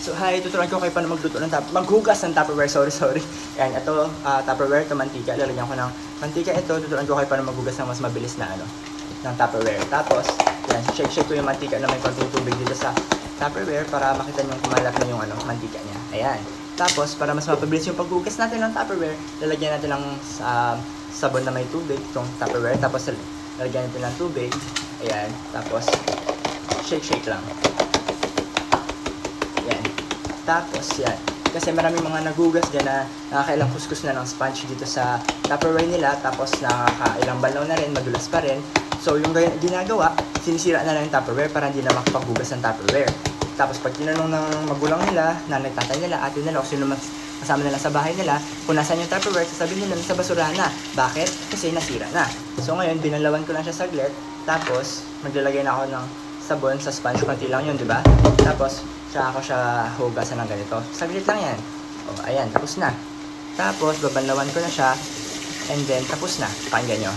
So hi, tuturuan ko kayo paano magluto ng maghugas ng Tupperware. Sorry. Ayan, ito Tupperware, ito mantika. Lalagyan ko ng mantika ito. Tuturuan ko kayo paano maghugas ng mas mabilis na ng Tupperware. Tapos, yan, shake ko yung mantika na may konting tubig dito sa Tupperware para makita niyo kumalat na yung mantika niya. Ayan. Tapos, para mas mapabilis yung paghugas natin ng Tupperware, lalagyan natin ng sabon na may tubig, itong Tupperware. Tapos, lalagyan natin ng tubig. Ayan. Tapos, shake lang. Yan. Tapos, yan. Kasi maraming mga nagugas dyan na nakakailang kuskus na ng sponge dito sa Tupperware nila. Tapos, nakakailang balaw na rin, madulas pa rin. So, yung ginagawa, sinisira na lang yung Tupperware para hindi na makapaghugas ng Tupperware. Tapos, pag tinanong ng magulang nila, nanay, tatay nila, ate nila, o sino man kasama nila sa bahay nila, kung nasaan yung Tupperware, sasabihin nila sa basura na. Bakit? Kasi nasira na. So, ngayon, binalawan ko lang siya saglit. Tapos, maglalagay na ako ng sabon sa sponge, konti lang yun, di ba? Tapos, tsaka ako siya hugasan ng ganito. Saglit lang yan. O, ayan, tapos na. Tapos, babanlawan ko na siya. And then, tapos na. Pakinggan nyo.